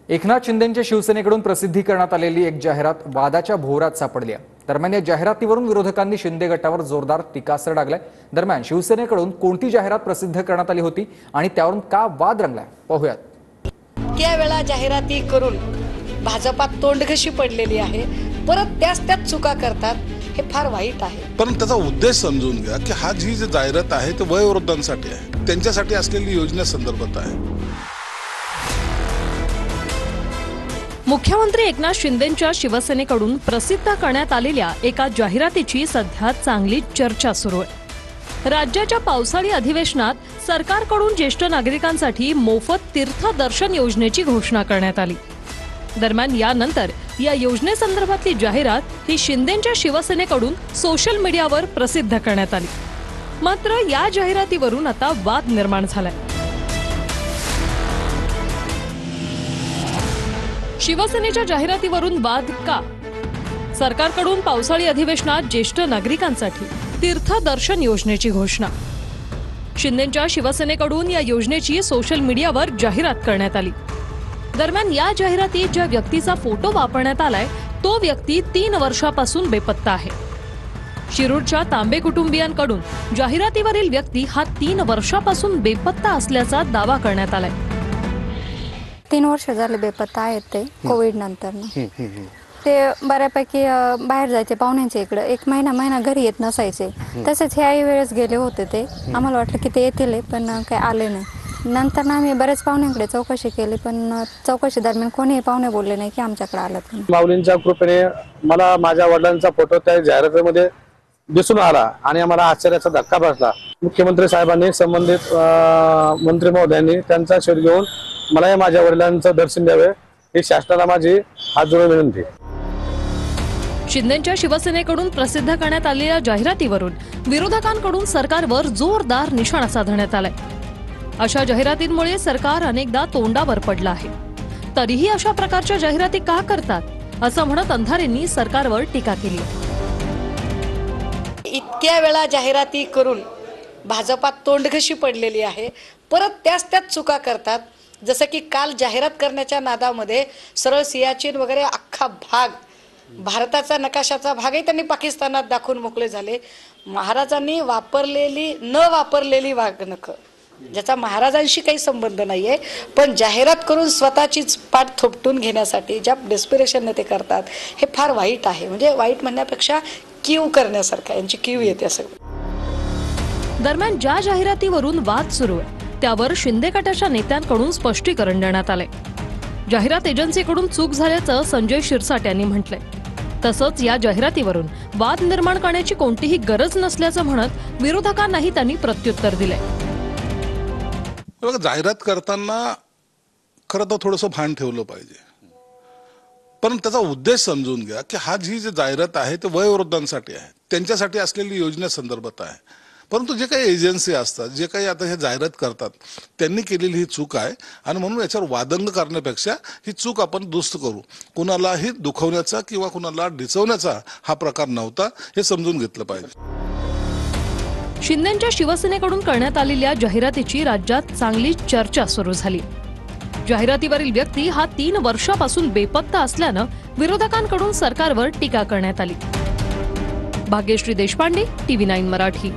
एकनाथ शिंदेंच्या शिवसेनेकडून प्रसिद्धी करण्यात आलेली एक जाहिरात वादाच्या भोवऱ्यात सापडली आहे। दरम्यान या जाहिरातीवरून विरोधकांनी शिंदे गटावर जोरदार टीकास्त्र डागलाय। दरम्यान शिवसेनेकडून कोणती जाहिरात प्रसिद्ध करण्यात आली होती आणि त्यावरून का वाद रंगलाय पाहूयात। त्यावेळा जाहिराती करून भाजपात तोंडघशी पडलेली आहे, परत त्याच चुका करतात, हे फार वाईट आहे। पण त्याचा उद्देश समजून घ्या की हा जी जाहिरात आहे ते वयोवृद्धांसाठी आहे, त्यांच्यासाठी असलेली योजना संदर्भात आहे। मुख्यमंत्री एकनाथ शिंदेंच्या शिवसेनेकडून प्रसिद्ध करण्यात आलेल्या एका जाहिरातीची सध्या चांगली चर्चा सुरू आहे। राज्याच्या पावसाळी अधिवेशनात सरकारकडून ज्येष्ठ नागरिकांसाठी मोफत तीर्थदर्शन योजनेची घोषणा करण्यात आली। दरम्यान यानंतर या योजनेसंदर्भातली जाहिरात ही शिंदेंच्या शिवसेनेकडून सोशल मीडियावर प्रसिद्ध करण्यात आली। मात्र या जाहिरातीवरून आता वाद निर्माण झालाय। शिवसेनेच्या जाहिरातीवरून वाद का? सरकारकडून पावसाळी अधिवेशनात ज्येष्ठ नागरिकांसाठी तीर्थदर्शन योजनेची घोषणा। शिंदेंच्या शिवसेनेकडून या योजनेची सोशल मीडियावर जाहिरात करण्यात आली। दरम्यान या जाहिरातीत ज्या व्यक्तीचा फोटो वापरण्यात आलाय तो व्यक्ती 3 वर्षापासून बेपत्ता आहे। शिरूरच्या तांबे कुटुंबियांकडून जाहिरातीवरील व्यक्ती हा 3 वर्षापासून बेपत्ता असल्याचा दावा करण्यात आलाय। 3 वर्ष झाले बेपत्ता आहेत ते कोविड नंतर ते बऱ्यापैकी बाहेर जायचे पाहुण्यांच्या इकडे, 1 महिना घरी येत नसायचे। तसेच ह्याही वेळेस गेले होते ते, आम्हाला वाटलं की ते येतील पण काही आले नाही। नंतर आम्ही बरेच पाहुण्यांकडे चौकशी केली, पण चौकशी दरम्यान कोणीही पाहुणे बोलले नाही की आमच्याकडे आलात। माऊलींच्या कृपेने मला माझ्या वडिलांचा फोटो त्या जाहिरातीमध्ये दिसून आला आणि आम्हाला आश्चर्याचा धक्का बसला। मुख्यमंत्री साहेबांनी संबंधित मंत्री महोदयांनी त्यांचा शोध घेऊन मला माझ्या वडिलांचं दर्शन द्यावे ही शासनाला माझी हात जोडून विनंती। शिंदेंच्या शिवसेनेकडून प्रसिद्ध करण्यात आलेल्या जाहिरातीवरून विरोधकांकडून सरकारवर जोरदार निशाणा साधण्यात आलाय। अशा जाहिरातींमुळे सरकार अनेकदा तोंडावर पडलं आहे। तरीही अशा प्रकारच्या जाहिराती का करतात असं म्हणत अंधारेंनी सरकारवर टीका केली। इतक्या वेळा जाहिराती करून भाजपात तोंडघशी पडलेली आहे, परत त्याच चुका करतात। जसं की काल जाहिरात करण्याच्या नादामध्ये सरळ सियाचीन वगैरे अख्खा भाग, भारताचा नकाशाचा भागही त्यांनी पाकिस्तानात दाखवून मोकळे झाले। महाराजांनी न वापरलेली वागणूक, ज्याचा महाराजांशी काही संबंध नाहीये, पण जाहिरात करून स्वतःचीच पाठ थोपटून घेण्यासाठी ज्या डेस्पिरेशनने ते करतात, हे फार वाईट आहे। म्हणजे वाईट म्हणण्यापेक्षा कीव करण्यासारखं, यांची कीव येते असं। दरम्यान ज्या जाहिरातीवरून वाद सुरू आहे त्यावर शिंदे गटाच्या नेत्यांकडून स्पष्टीकरण देण्यात आलंय। जाहिरात एजन्सीकडून चूक झाल्याचं संजय शिरसाट यांनी म्हटलंय। तसंच या जाहिरातीवरून वाद निर्माण करण्याची कोणतीही गरज नसल्याचं म्हणत विरोधकांनाही त्यांनी प्रत्युत्तर दिलंय। जाहिरात करताना खरं तर थोडंसं भान ठेवलं पाहिजे, पण त्याचा उद्देश समजून घ्या की हा जी जाहिरात आहे ते वयोवृद्धांसाठी आहे, त्यांच्यासाठी असलेली योजना संदर्भात आहे। परंतु जे काही एजन्सी असतात, जे काही आता हे जाहिरात करतात, त्यांनी केलेली ही चूक आहे आणि म्हणून याच्यावर वादंग करण्यापेक्षा ही चूक आपण दुरुस्त करू। कुणालाही दुखवण्याचा किंवा कुणाला डिचवण्याचा हा प्रकार नव्हता, हे समजून घेतलं पाहिजे। शिंदेंच्या शिवसेनेकडून करण्यात आलेल्या जाहिरातीची राज्यात चांगली चर्चा सुरू झाली। जाहिरातीवरील व्यक्ती हा 3 वर्षापासून बेपत्ता असल्यानं विरोधकांकडून सरकारवर टीका करण्यात आली। भाग्यश्री देशपांडे, TV9 मराठी।